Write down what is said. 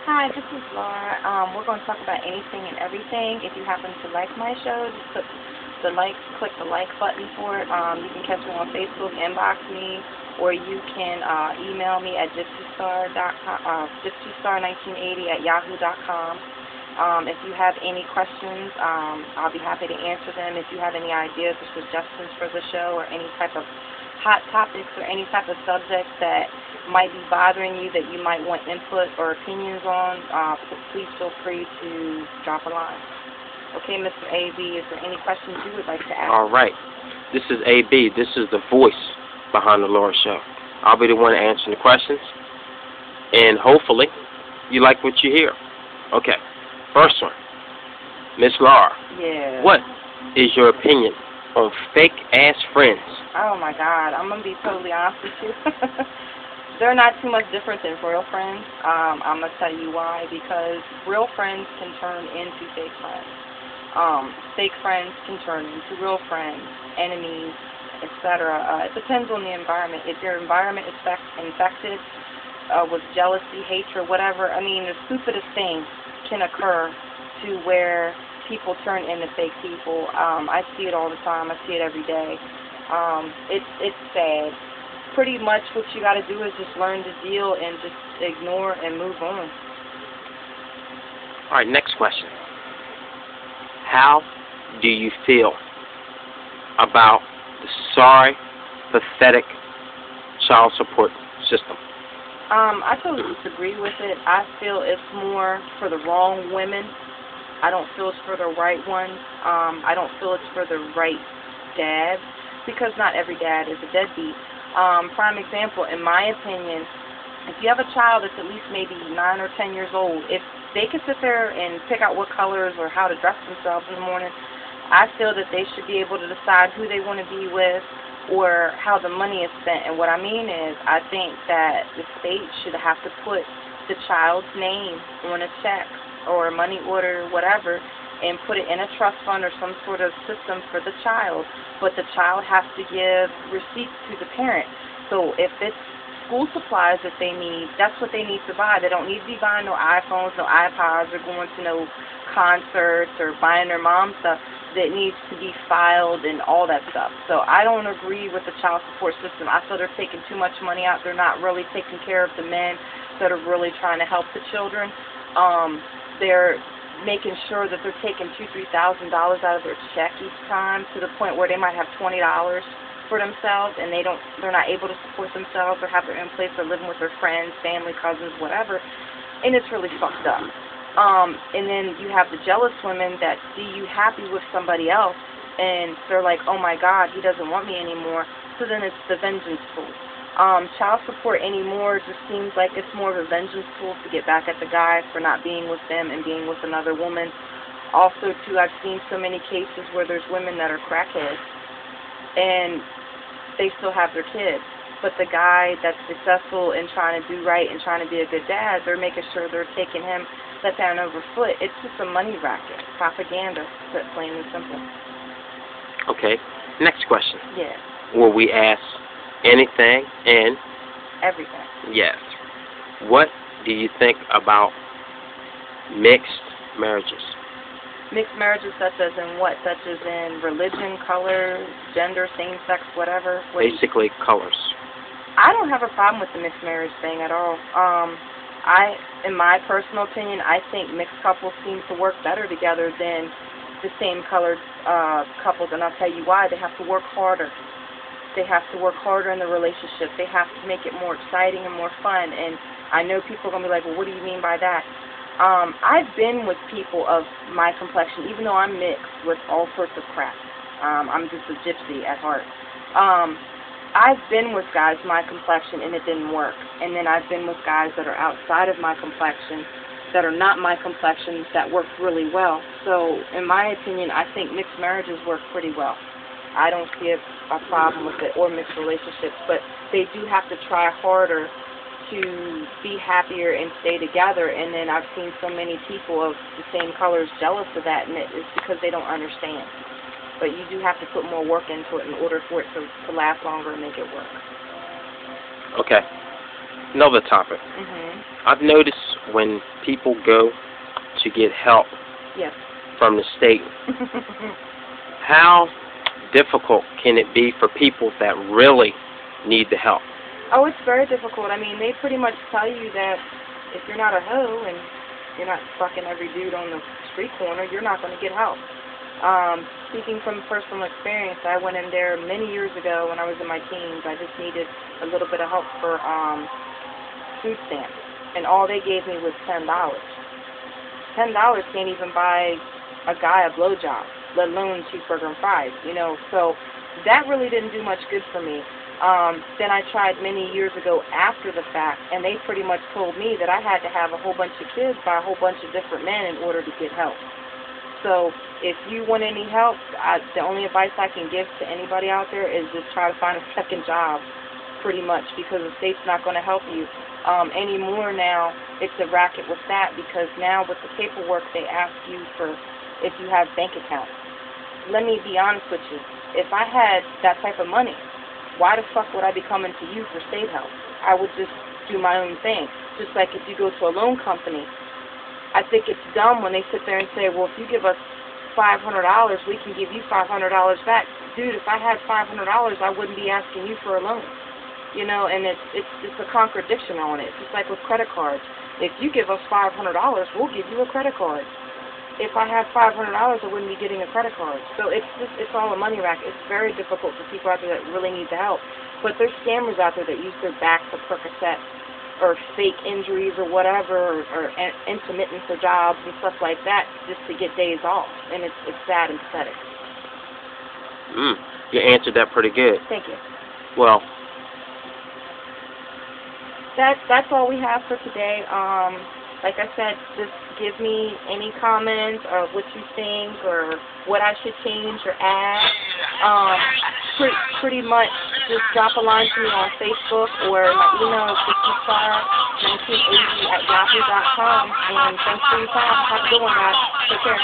Hi, this is Laura. We're going to talk about anything and everything. If you happen to like my show, just click the like button for it. You can catch me on Facebook, inbox me, or you can email me at gypsystar1980 at yahoo.com. If you have any questions, I'll be happy to answer them. If you have any ideas or suggestions for the show or any type of hot topics or any type of subject that might be bothering you that you might want input or opinions on, please feel free to drop a line. Okay, Mr. A.B., is there any questions you would like to ask? All right. This is A.B. This is the voice behind the Laura Show. I'll be the one answering the questions, and hopefully you like what you hear. Okay, first one. Miss Laura. Yeah. What is your opinion on fake-ass friends? Oh, my God. I'm going to be totally honest with you. They're not too much different than real friends. I'm going to tell you why. Because real friends can turn into fake friends. Fake friends can turn into real friends, enemies, etc. It depends on the environment. If your environment is infected with jealousy, hatred, whatever, I mean, the stupidest things can occur to where people turn into fake people. I see it all the time. I see it every day. It's sad. Pretty much what you got to do is just learn to deal and just ignore and move on. All right, next question. How do you feel about the sorry, pathetic child support system? I totally disagree with it. I feel it's more for the wrong women. I don't feel it's for the right ones. I don't feel it's for the right dads, because not every dad is a deadbeat. Prime example, in my opinion, if you have a child that's at least maybe 9 or 10 years old, if they can sit there and pick out what colors or how to dress themselves in the morning, I feel that they should be able to decide who they want to be with or how the money is spent. And what I mean is, I think that the state should have to put the child's name on a check or a money order, whatever, and put it in a trust fund or some sort of system for the child. But the child has to give receipts to the parent. So if it's school supplies that they need, that's what they need to buy. They don't need to be buying no iPhones, no iPods, or going to no concerts or buying their mom stuff. That needs to be filed and all that stuff. So I don't agree with the child support system. I feel they're taking too much money out. They're not really taking care of the men that are really trying to help the children. They're making sure that they're taking $2,000, $3,000 out of their check each time, to the point where they might have $20 for themselves, and they're not able to support themselves or have their own place. They're living with their friends, family, cousins, whatever, and it's really fucked up. And then you have the jealous women that see you happy with somebody else, and they're like, oh my God, he doesn't want me anymore. So then it's the vengeance tool. Child support anymore just seems like it's more of a vengeance tool to get back at the guy for not being with them and being with another woman. Also, too, I've seen so many cases where there's women that are crackheads, and they still have their kids. But the guy that's successful in trying to do right and trying to be a good dad, they're making sure they're taking him let down over foot. It's just a money racket, propaganda, plain and simple. Okay, next question. Yeah. Will we ask anything and everything? Yes. What do you think about mixed marriages? Mixed marriages such as in what? Such as in religion, color, gender, same-sex, whatever? Basically, colors. I don't have a problem with the mixed marriage thing at all. In my personal opinion, I think mixed couples seem to work better together than the same-colored couples, and I'll tell you why. They have to work harder. They have to work harder in the relationship. They have to make it more exciting and more fun. And I know people are going to be like, well, what do you mean by that? I've been with people of my complexion, even though I'm mixed with all sorts of crap. I'm just a gypsy at heart. I've been with guys my complexion and it didn't work. And then I've been with guys that are outside of my complexion, that are not my complexion, that work really well. So in my opinion, I think mixed marriages work pretty well. I don't see a problem with it, or mixed relationships, but they do have to try harder to be happier and stay together. And then I've seen so many people of the same colors jealous of that, and it's because they don't understand. But you do have to put more work into it in order for it to last longer and make it work. Okay. Another topic. I've noticed when people go to get help Yes. from the state, how difficult can it be for people that really need the help? Oh, it's very difficult. I mean, they pretty much tell you that if you're not a hoe and you're not fucking every dude on the street corner, you're not going to get help. Speaking from personal experience, I went in there many years ago when I was in my teens. I just needed a little bit of help for food stamps, and all they gave me was $10. $10 can't even buy a guy a blowjob, let alone cheeseburger and fries, you know. So that really didn't do much good for me. Then I tried many years ago after the fact, and they pretty much told me that I had to have a whole bunch of kids by a whole bunch of different men in order to get help. So if you want any help, the only advice I can give to anybody out there is just try to find a second job, pretty much, because the state's not going to help you anymore now. It's a racket with that, because now with the paperwork they ask you for if you have bank accounts. Let me be honest with you. If I had that type of money, why the fuck would I be coming to you for state help? I would just do my own thing. Just like if you go to a loan company, I think it's dumb when they sit there and say, well, if you give us $500, we can give you $500 back. Dude, if I had $500, I wouldn't be asking you for a loan. You know, and it's just a contradiction on it. It's just like with credit cards. If you give us $500, we'll give you a credit card. If I have $500, I wouldn't be getting a credit card. So it's all a money racket. It's very difficult for people out there that really need the help. But there's scammers out there that use their back for Percocet or fake injuries or whatever, or intermittent for jobs and stuff like that, just to get days off. And it's sad and pathetic. You answered that pretty good. Thank you. Well, that's all we have for today. Like I said, just give me any comments or what you think or what I should change or add. Pretty much just drop a line to me on Facebook, or my email is christystar1980@yahoo.com. And thanks for your time. Have a good one, guys. Take care.